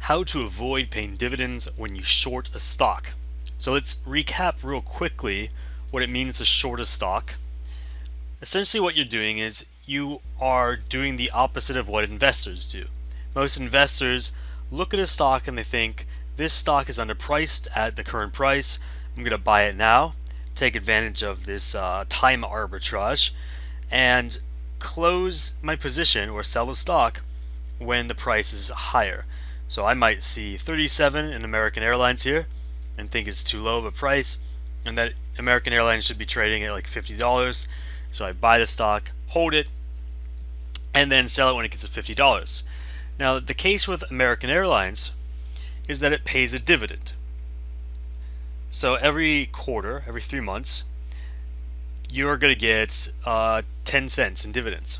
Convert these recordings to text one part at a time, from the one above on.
How to avoid paying dividends when you short a stock. So let's recap real quickly what it means to short a stock. Essentially what you're doing is you are doing the opposite of what investors do. Most investors look at a stock and they think, this stock is underpriced at the current price. I'm going to buy it now, take advantage of this time arbitrage, and close my position or sell the stock when the price is higher. So I might see 37 in American Airlines here and think it's too low of a price and that American Airlines should be trading at like $50. So I buy the stock, hold it, and then sell it when it gets to $50. Now the case with American Airlines is that it pays a dividend. So every quarter, every 3 months, you're going to get 10 cents in dividends.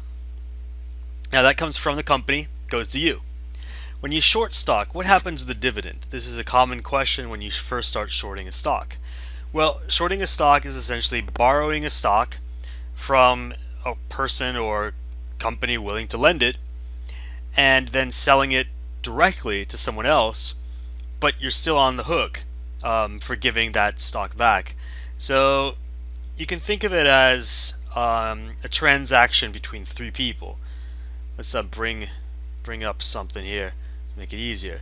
Now that comes from the company, goes to you. When you short stock, what happens to the dividend? This is a common question when you first start shorting a stock. Well, shorting a stock is essentially borrowing a stock from a person or company willing to lend it and then selling it directly to someone else, but you're still on the hook for giving that stock back. So you can think of it as a transaction between three people. Let's bring up something here to make it easier.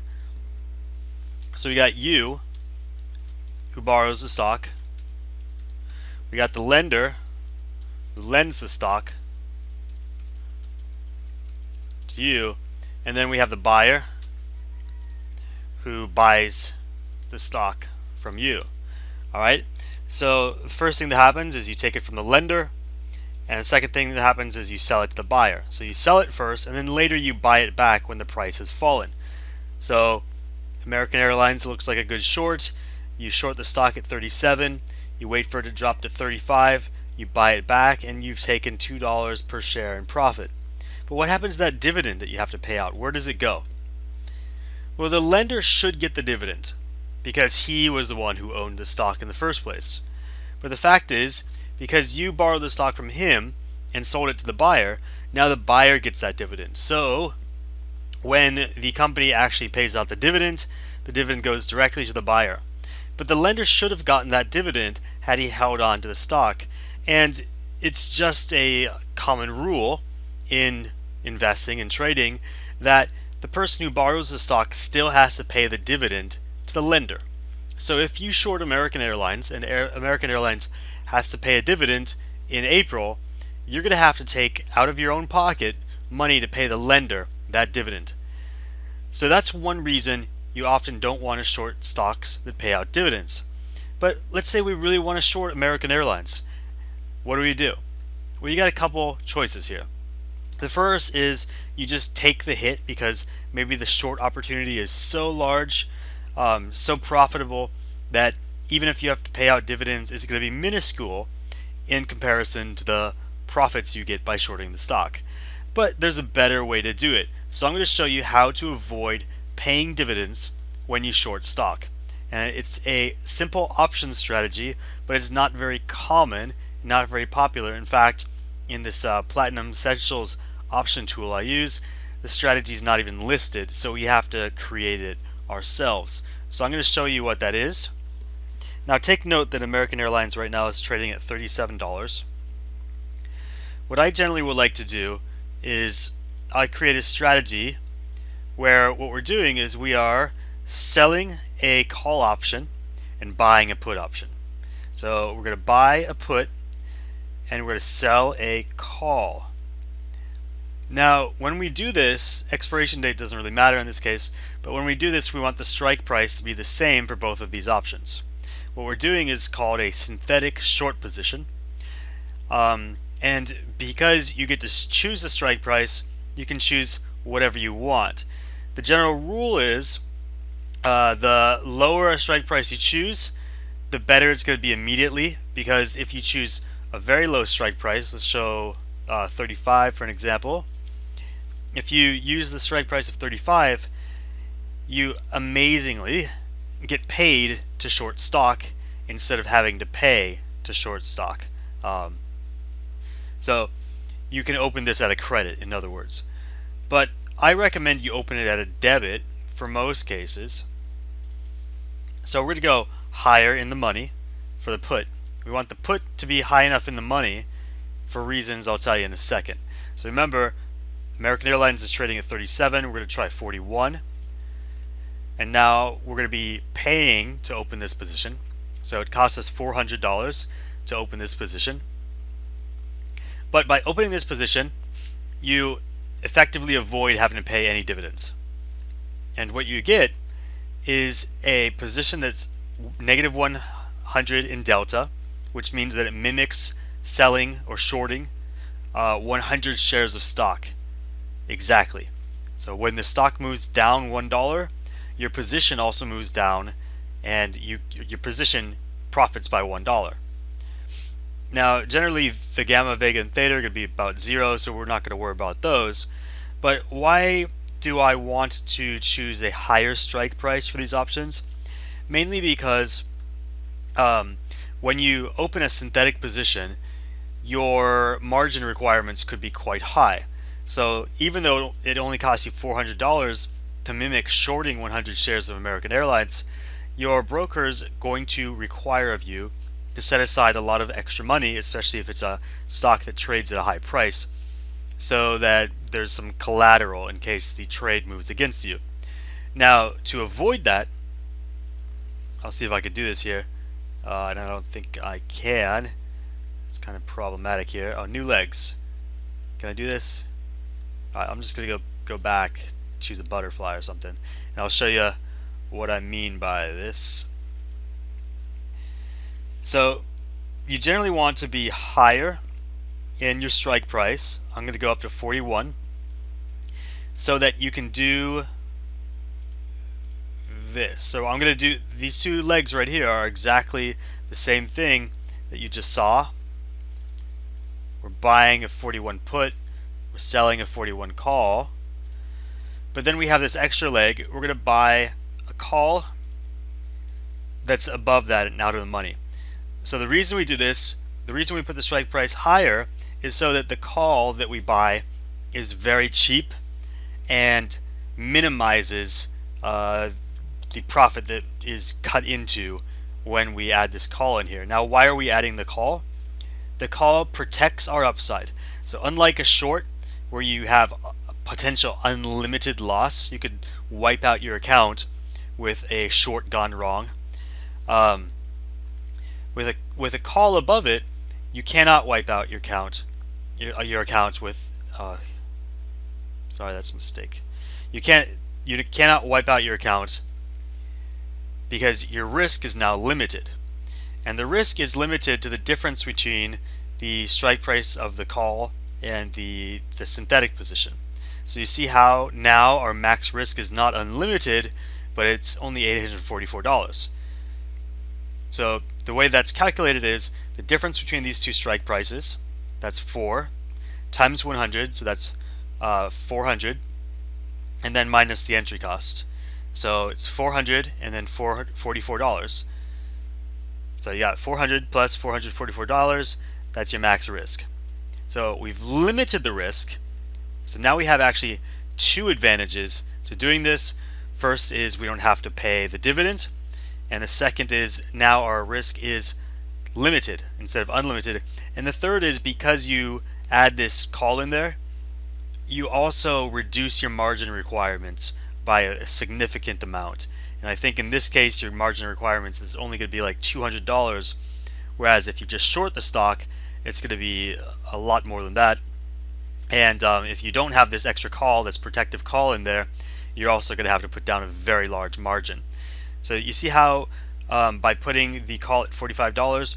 So we got you, who borrows the stock. We got the lender, who lends the stock to you, and then we have the buyer, who buys the stock from you. Alright, so the first thing that happens is you take it from the lender, and the second thing that happens is you sell it to the buyer. So you sell it first, and then later you buy it back when the price has fallen. So American Airlines looks like a good short. You short the stock at 37, you wait for it to drop to 35, you buy it back, and you've taken $2 per share in profit. But what happens to that dividend that you have to pay out? Where does it go? Well, the lender should get the dividend because he was the one who owned the stock in the first place. But the fact is, because you borrowed the stock from him and sold it to the buyer, now the buyer gets that dividend. So when the company actually pays out the dividend goes directly to the buyer. But the lender should have gotten that dividend had he held on to the stock. And it's just a common rule in investing and trading that the person who borrows the stock still has to pay the dividend to the lender. So if you short American Airlines and American Airlines has to pay a dividend in April, you're going to have to take out of your own pocket money to pay the lender that dividend. So that's one reason you often don't want to short stocks that pay out dividends. But let's say we really want to short American Airlines. What do? Well, you got a couple choices here. The first is you just take the hit because maybe the short opportunity is so large, so profitable that even if you have to pay out dividends, it's going to be minuscule in comparison to the profits you get by shorting the stock. But there's a better way to do it. So I'm going to show you how to avoid paying dividends when you short stock. And it's a simple option strategy, but it's not very common, not very popular. In fact, in this Platinum Essentials option tool I use, the strategy is not even listed, so we have to create it ourselves. So I'm going to show you what that is. Now take note that American Airlines right now is trading at $37. What I generally would like to do is I create a strategy where what we're doing is we are selling a call option and buying a put option. So we're going to buy a put and we're going to sell a call. Now when we do this, expiration date doesn't really matter in this case, but when we do this we want the strike price to be the same for both of these options. What we're doing is called a synthetic short position, and because you get to choose the strike price, you can choose whatever you want. The general rule is the lower a strike price you choose, the better it's going to be immediately, because if you choose a very low strike price, let's show 35 for an example. If you use the strike price of 35, you amazingly get paid to short stock instead of having to pay to short stock. So you can open this at a credit, in other words. But I recommend you open it at a debit for most cases. So we're going to go higher in the money for the put. We want the put to be high enough in the money for reasons I'll tell you in a second. So remember, American Airlines is trading at 37. We're going to try 41. And now we're going to be paying to open this position. So it costs us $400 to open this position. But by opening this position, you effectively avoid having to pay any dividends. And what you get is a position that's negative 100 in delta, which means that it mimics selling or shorting 100 shares of stock exactly. So when the stock moves down $1, your position also moves down, and your position profits by $1. Now, generally, the gamma, vega, and theta are going to be about 0, so we're not going to worry about those. But why do I want to choose a higher strike price for these options? Mainly because when you open a synthetic position, your margin requirements could be quite high. So even though it only costs you $400 to mimic shorting 100 shares of American Airlines, your broker is going to require of you to set aside a lot of extra money, especially if it's a stock that trades at a high price, so that there's some collateral in case the trade moves against you. Now, to avoid that, I'll see if I can do this here, and I don't think I can. It's kind of problematic here. Oh, new legs. Can I do this? Alright, I'm just gonna go back, choose a butterfly or something, and I'll show you what I mean by this. So you generally want to be higher in your strike price. I'm going to go up to 41 so that you can do this. So I'm going to do these two legs right here are exactly the same thing that you just saw. We're buying a 41 put, we're selling a 41 call, but then we have this extra leg. We're going to buy a call that's above that and out of the money. So the reason we do this, the reason we put the strike price higher, is so that the call that we buy is very cheap and minimizes the profit that is cut into when we add this call in here. Now, why are we adding the call? The call protects our upside. So unlike a short where you have a potential unlimited loss, you could wipe out your account with a short gone wrong. With a call above it, you cannot wipe out your account with. Sorry, that's a mistake. You cannot wipe out your account because your risk is now limited, and the risk is limited to the difference between the strike price of the call and the synthetic position. So you see how now our max risk is not unlimited, but it's only $844. So the way that's calculated is the difference between these two strike prices, that's 4, times 100, so that's 400, and then minus the entry cost. So it's 400 and then $44. So you got 400 plus $444, that's your max risk. So we've limited the risk. So now we have actually two advantages to doing this. First is we don't have to pay the dividend. And the second is now our risk is limited instead of unlimited. And the third is because you add this call in there, you also reduce your margin requirements by a significant amount. And I think in this case, your margin requirements is only going to be like $200, whereas if you just short the stock, it's going to be a lot more than that. And if you don't have this extra call, this protective call in there, you're also going to have to put down a very large margin. So you see how by putting the call at $45,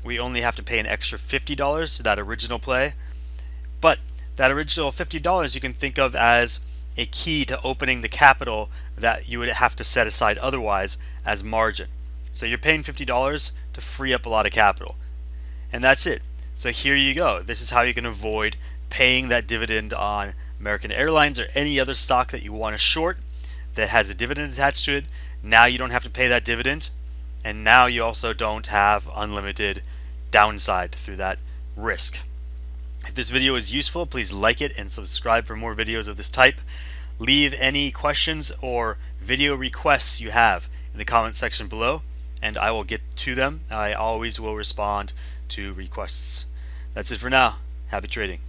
we only have to pay an extra $50 to that original play. But that original $50 you can think of as a key to opening the capital that you would have to set aside otherwise as margin. So you're paying $50 to free up a lot of capital. And that's it. So here you go. This is how you can avoid paying that dividend on American Airlines or any other stock that you want to short that has a dividend attached to it. Now you don't have to pay that dividend, and now you also don't have unlimited downside through that risk. If this video is useful, please like it and subscribe for more videos of this type. Leave any questions or video requests you have in the comment section below, and I will get to them. I always will respond to requests. That's it for now. Happy trading.